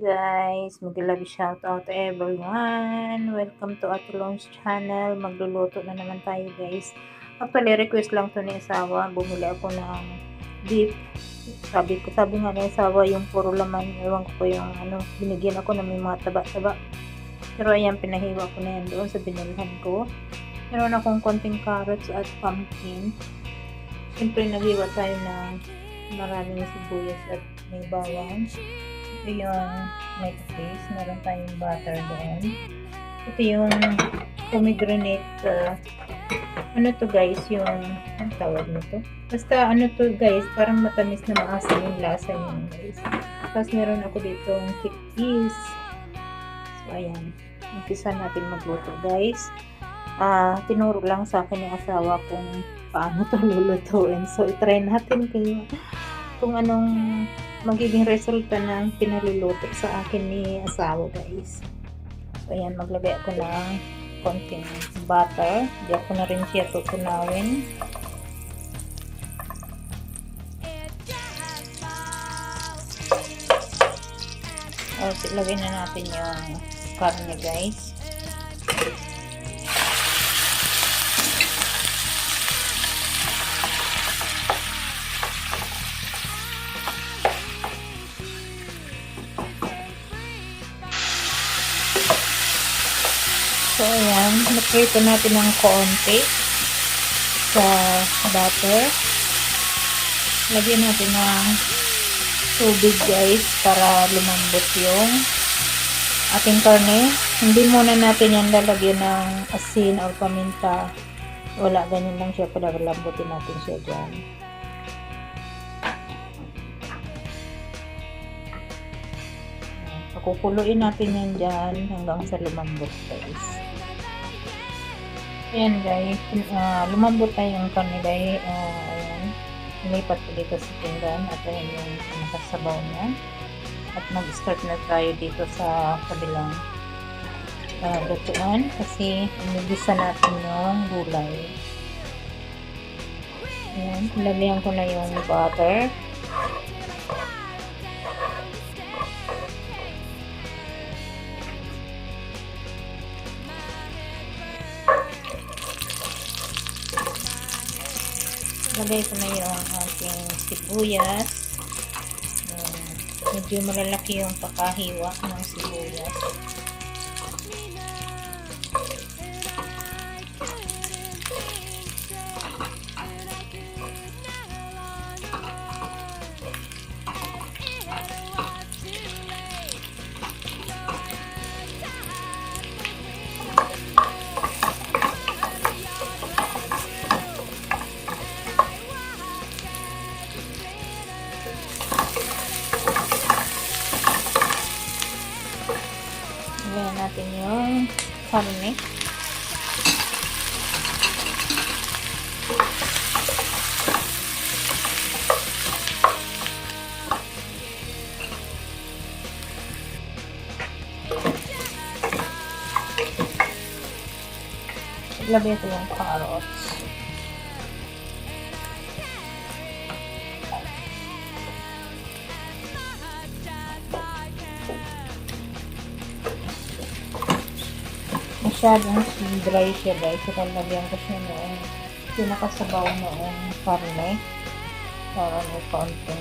Guys, mag-love shout out to everyone. Welcome to Ate Lon's channel. Magluluto na naman tayo guys. Actually, request lang to ni asawa. Bumili ako ng beef. Sabi nga ni asawa yung puro laman. Ewan ko yung binigyan ako na may mga taba-taba. Pero ayan, pinahiwa ko na yan doon sa binilhan ko. Meron akong konting carrots at pumpkin. Siyempre, naghiwa tayo ng maraming sibuyas at may bawang. Ito yung may paste. Meron tayong butter doon. Ito yung pomegranate. Ano to guys? Yung, ang tawag nito? Basta ano to guys? Parang matamis na maasim yung lasa niya guys. Tapos meron ako dito yung chickpeas. So ayan. Umpisa natin magluto guys. Tinuro lang sa akin yung asawa kung paano to lulutuin. So itry natin kayo kung anong magiging resulta ng pinaluluto sa akin ni asawa guys. So ayan, maglagay ako ng konting butter. Di ako na rin siya tutunawin. Lagay na natin yung karne guys. So, ayan. Naprito natin ng konti sa butter. Lagyan natin ng tubig guys para lumambot yung ating karne. Hindi muna natin yan lalagyan ng asin o paminta. Wala, ganyan lang siya para lambutin natin siya dyan. Pakukuluin natin yan dyan hanggang sa lumambot guys. Ayan guys, lumambot tayo yung karne guys. Ayan, nilipat ko dito sa pinggan at ayan yung nakasabaw niya. At mag-start na tayo dito sa kabilang lutuan kasi inigisa natin yung gulay. Ayan, lagyan ko na yung butter. Lagay ko na yung ating sibuyas. Medyo malalaki yung pagkahiwa ng sibuyas. Lagyan natin yung karne. Lagyan ito yung carrots. Masyadong dry siya guys. So, lagyan ko siya noong pinakasabaw noong karne para may konting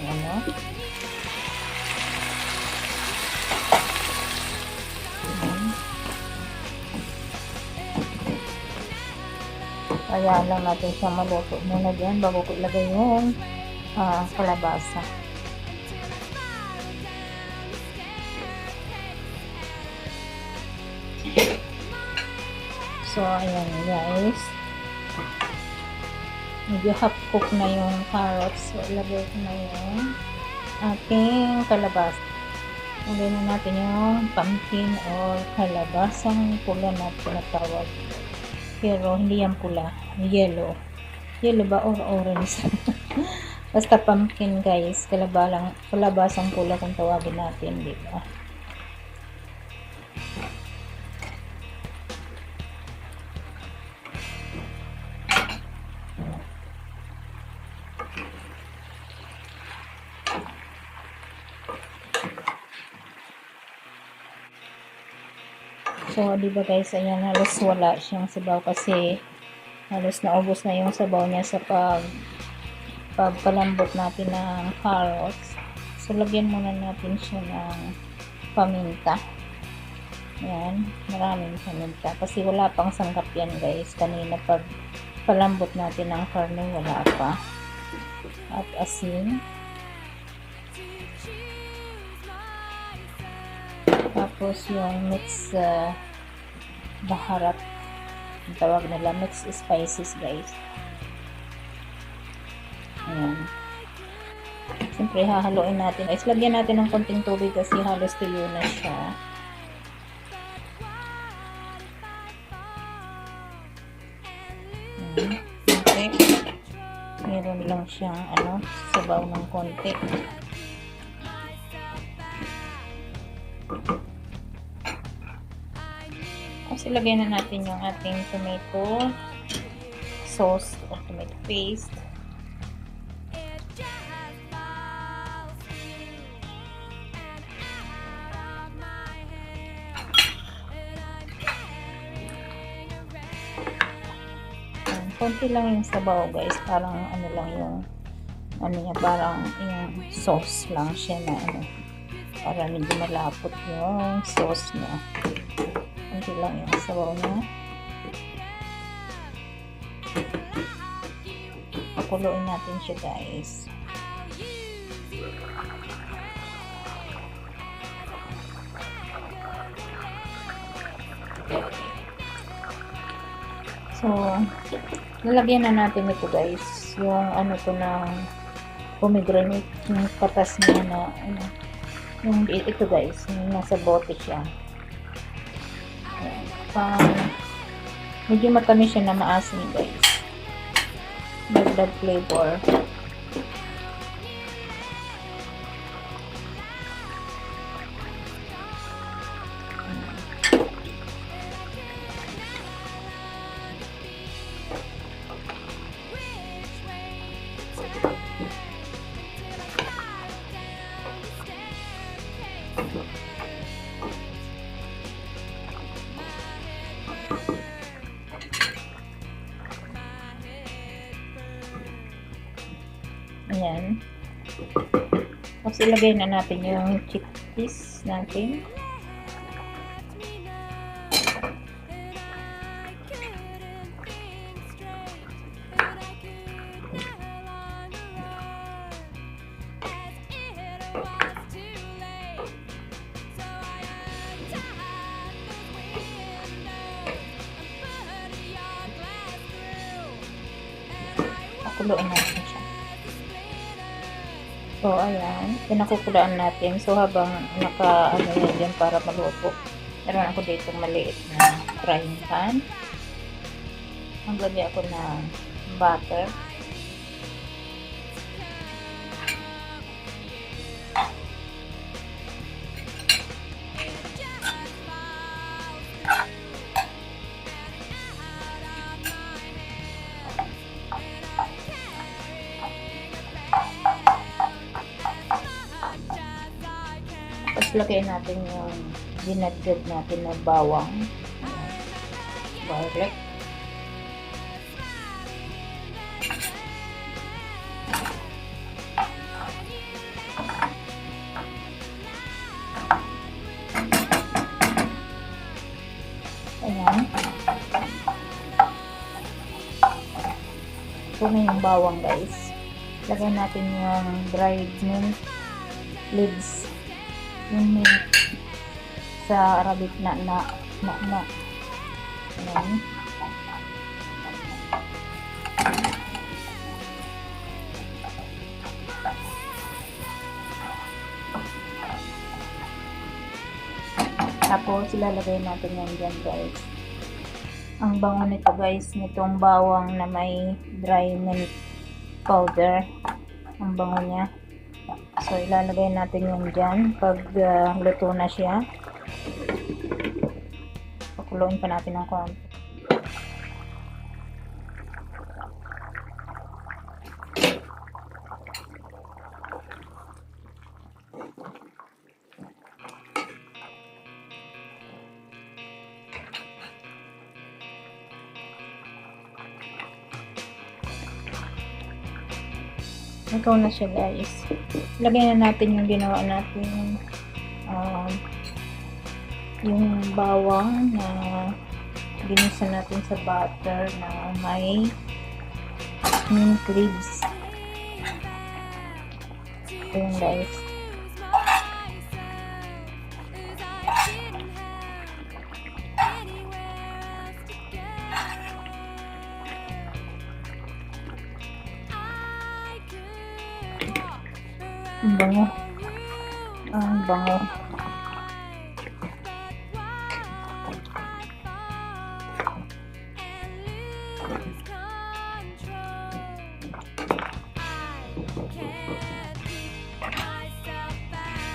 kaya lang natin siya maluto muna dyan bago ko ilagay yung kalabasa. So, ayan guys. Medyo half cook na yung carrots. So, ilagay ko na yung ating kalabasa. Ilagay na natin yung pumpkin or kalabasang pula na tinatawag. Pero, hindi yan pula. Yellow. Yellow ba or orange? Basta pumpkin guys. Kalabasang pula kung tawagin natin. Diba? So, di ba guys, ayan, halos wala siyang sabaw kasi halos naubos na yung sabaw niya sa pagpalambot natin ng carrots. So, lagyan muna natin siya ng paminta. Ayan, maraming paminta. Kasi wala pang sangkap yan guys. Kanina pag palambot natin ng karne, wala pa. At asin. Tapos yung mix baharat. Ang tawag nila, mix spices guys. Ayan. Siyempre, hahaluin natin. Guys, lagyan natin ng konting tubig kasi halos tuyo na siya. Okay. Meron lang siyang sabaw ng konti. Tapos ilagay na natin yung ating tomato sauce or tomato paste. Konti lang yung sabaw guys, parang lang yung niya, parang yung sauce lang siya na para medyo malapot yung sauce niya. Konti lang yung sabaw niya. Pakuloyin natin siya guys. So, lalagyan na natin ito guys, yung to ng pomegranate, yung katas niya na yung ito guys, yung nasa bote siya. Medyo matamis siya na maasim guys. Dagdag flavor. Ayan. Tapos ilagay na natin yung chickpeas natin. Pakuloyin natin siya. So, ayan. Pinakukulaan natin. So, habang yan dyan para maluto. Meron ako dito maliit na frying pan. Maglagay ako ng butter. Tapos lagay natin yung dinagdag natin na bawang, garlic. Ayan. Ito na yung bawang guys. Lagay natin yung dried mint leaves. Yung mint sa Arabic na. Ayan. Tapos ilalagay natin yan dyan guys. Ang bango nito guys, nitong bawang na may dry mint powder. Ang bango niya. So, ilalagay natin yun dyan pag luto na siya. Pakuloyin pa natin ng konti. Ikaw na siya guys. Lagyan na natin yung ginawa natin um, yung bawang na ginisa natin sa butter na may mint leaves. Ayan guys. Ang bango. Ang bango.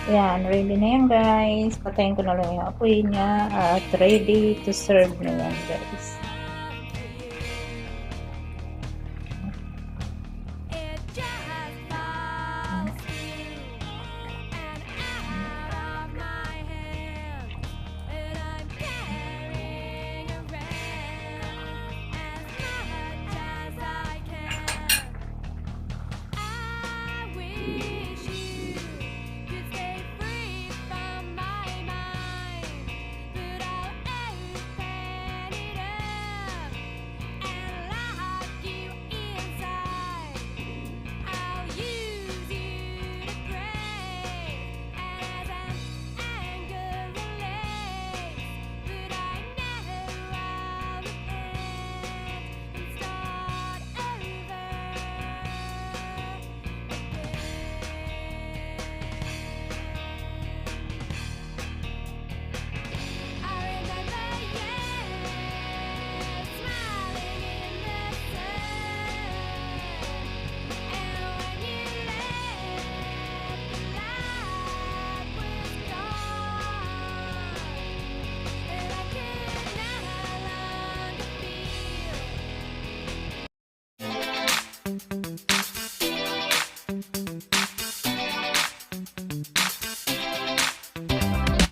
Ayan, ready na yan guys. Patayin ko na lang yung apoy niya at ready to serve na yan guys.